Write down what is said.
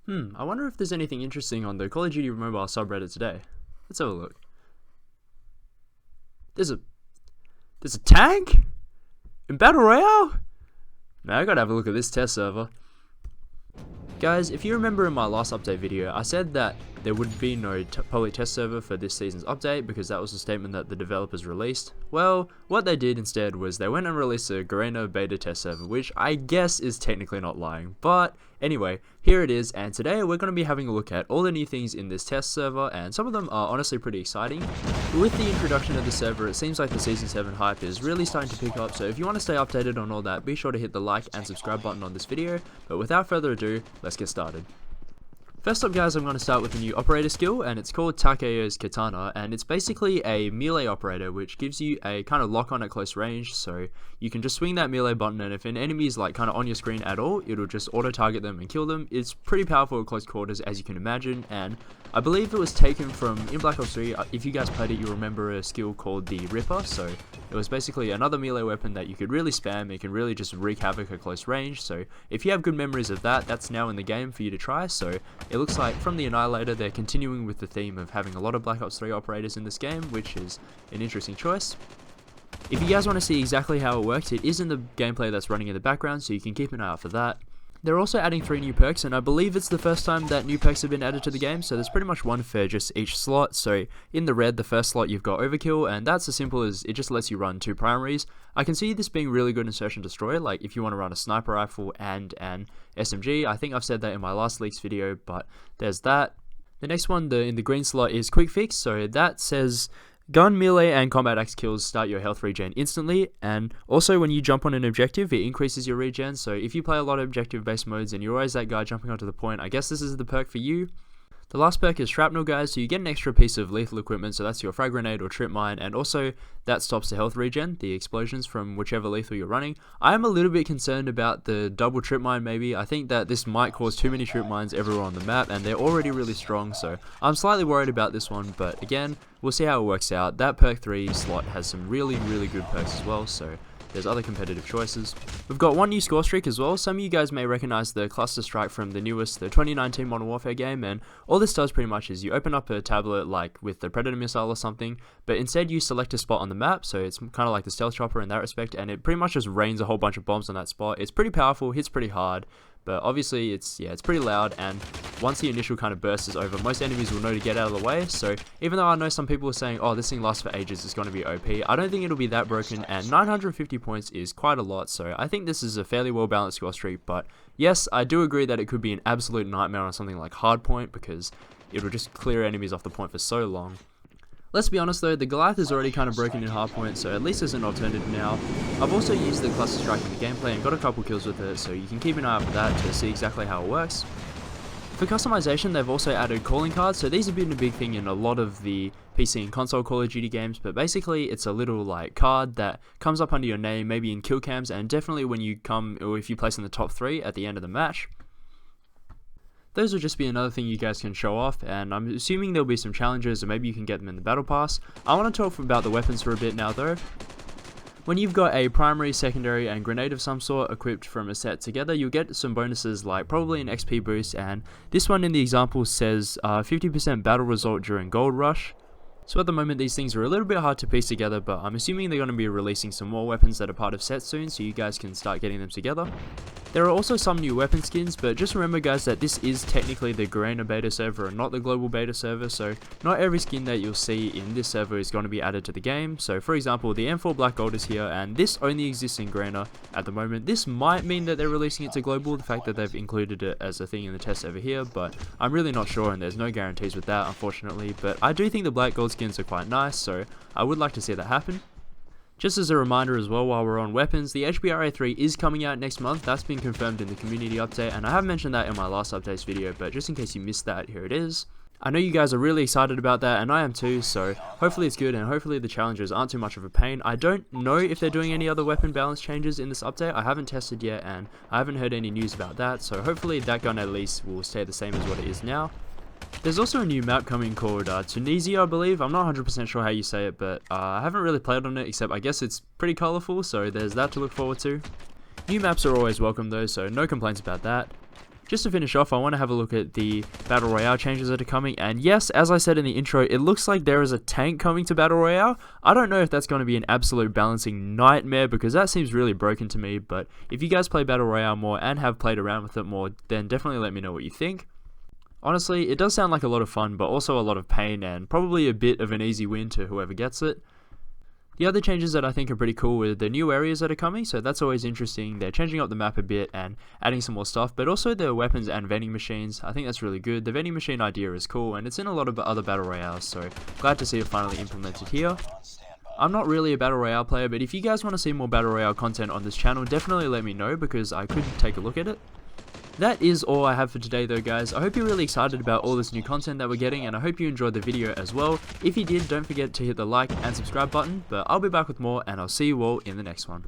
I wonder if there's anything interesting on the Call of Duty mobile subreddit today. Let's have a look. There's a tank? In Battle Royale? Man, I gotta have a look at this test server. Guys, if you remember in my last update video, I said that there would be no public test server for this season's update because that was a statement that the developers released. Well, what they did instead was they went and released a Garena beta test server, which I guess is technically not lying. But anyway, here it is, and today we're going to be having a look at all the new things in this test server, and some of them are honestly pretty exciting. With the introduction of the server, it seems like the Season 7 hype is really starting to pick up, so if you want to stay updated on all that, be sure to hit the like and subscribe button on this video. But without further ado, let's get started. First up guys, I'm going to start with a new operator skill, and it's called Takeyo's Katana, and it's basically a melee operator which gives you a kind of lock on at close range, so you can just swing that melee button, and if an enemy is like kind of on your screen at all, it'll just auto target them and kill them. It's pretty powerful at close quarters, as you can imagine, and I believe it was taken from, in Black Ops 3, if you guys played it, you'll remember a skill called the Ripper, so it was basically another melee weapon that you could really spam. It can really just wreak havoc at close range, so if you have good memories of that, that's now in the game for you to try. So it looks like from the Annihilator, they're continuing with the theme of having a lot of Black Ops 3 operators in this game, which is an interesting choice. If you guys want to see exactly how it works, it is in the gameplay that's running in the background, so you can keep an eye out for that. They're also adding 3 new perks, and I believe it's the first time that new perks have been added to the game, so there's pretty much one for just each slot. So in the red, the first slot, you've got Overkill, and that's as simple as it just lets you run 2 primaries. I can see this being really good in Search and Destroy, like if you want to run a sniper rifle and an SMG. I think I've said that in my last leaks video, but there's that. The next one, in the green slot, is Quick Fix, so that says gun, melee, and combat axe kills start your health regen instantly, and also when you jump on an objective, it increases your regen, so if you play a lot of objective-based modes and you're always that guy jumping onto the point, I guess this is the perk for you. The last perk is Shrapnel, guys, so you get an extra piece of lethal equipment, so that's your frag grenade or trip mine, and also that stops the health regen, the explosions from whichever lethal you're running. I am a little bit concerned about the double trip mine maybe. I think that this might cause too many trip mines everywhere on the map, and they're already really strong, so I'm slightly worried about this one, but again, we'll see how it works out. That perk 3 slot has some really good perks as well, so there's other competitive choices. We've got one new score streak as well. Some of you guys may recognize the cluster strike from the 2019 Modern Warfare game, and all this does pretty much is you open up a tablet like with the Predator missile or something, but instead you select a spot on the map, so it's kind of like the stealth chopper in that respect, and it pretty much just rains a whole bunch of bombs on that spot. It's pretty powerful, hits pretty hard, but obviously it's pretty loud, and once the initial kind of burst is over, most enemies will know to get out of the way. So even though I know some people are saying, oh, this thing lasts for ages, it's going to be OP, I don't think it'll be that broken, and 950 points is quite a lot, so I think this is a fairly well balanced score streak. But yes, I do agree that it could be an absolute nightmare on something like Hardpoint, because it will just clear enemies off the point for so long. Let's be honest though, the Goliath is already kind of broken in Hardpoint, so at least there's an alternative now. I've also used the cluster strike in the gameplay and got a couple kills with it, so you can keep an eye out for that to see exactly how it works. For customization, they've also added calling cards, so these have been a big thing in a lot of the PC and console Call of Duty games, but basically it's a little like card that comes up under your name, maybe in kill cams, and definitely when you come, or if you place in the top 3 at the end of the match. Those will just be another thing you guys can show off, and I'm assuming there'll be some challenges, or maybe you can get them in the battle pass. I want to talk about the weapons for a bit now though. When you've got a primary, secondary, and grenade of some sort equipped from a set together, you'll get some bonuses like probably an XP boost, and this one in the example says 50% battle result during Gold Rush. So at the moment these things are a little bit hard to piece together, but I'm assuming they're going to be releasing some more weapons that are part of sets soon, so you guys can start getting them together. There are also some new weapon skins, but just remember guys that this is technically the Garena beta server and not the global beta server, so not every skin that you'll see in this server is going to be added to the game. So for example, the M4 Black Gold is here, and this only exists in Garena at the moment. This might mean that they're releasing it to global, the fact that they've included it as a thing in the test over here, but I'm really not sure, and there's no guarantees with that unfortunately. But I do think the Black Gold skins are quite nice, so I would like to see that happen. Just as a reminder as well, while we're on weapons, the HBRA3 is coming out next month. That's been confirmed in the community update, and I have mentioned that in my last updates video, but just in case you missed that, here it is. I know you guys are really excited about that, and I am too, so hopefully it's good, and hopefully the challenges aren't too much of a pain. I don't know if they're doing any other weapon balance changes in this update. I haven't tested yet, and I haven't heard any news about that, so hopefully that gun at least will stay the same as what it is now. There's also a new map coming called Tunisia, I believe. I'm not 100% sure how you say it, but I haven't really played on it, except I guess it's pretty colourful, so there's that to look forward to. New maps are always welcome though, so no complaints about that. just to finish off, I want to have a look at the Battle Royale changes that are coming, and yes, as I said in the intro, it looks like there is a tank coming to Battle Royale. I don't know if that's going to be an absolute balancing nightmare, because that seems really broken to me, but if you guys play Battle Royale more and have played around with it more, then definitely let me know what you think. Honestly, it does sound like a lot of fun, but also a lot of pain, and probably a bit of an easy win to whoever gets it. The other changes that I think are pretty cool are the new areas that are coming, so that's always interesting. They're changing up the map a bit and adding some more stuff, but also the weapons and vending machines. I think that's really good. The vending machine idea is cool, and it's in a lot of other Battle Royales, so glad to see it finally implemented here. I'm not really a Battle Royale player, but if you guys want to see more Battle Royale content on this channel, definitely let me know, because I could take a look at it. That is all I have for today though, guys. I hope you're really excited about all this new content that we're getting, and I hope you enjoyed the video as well. If you did, don't forget to hit the like and subscribe button, but I'll be back with more, and I'll see you all in the next one.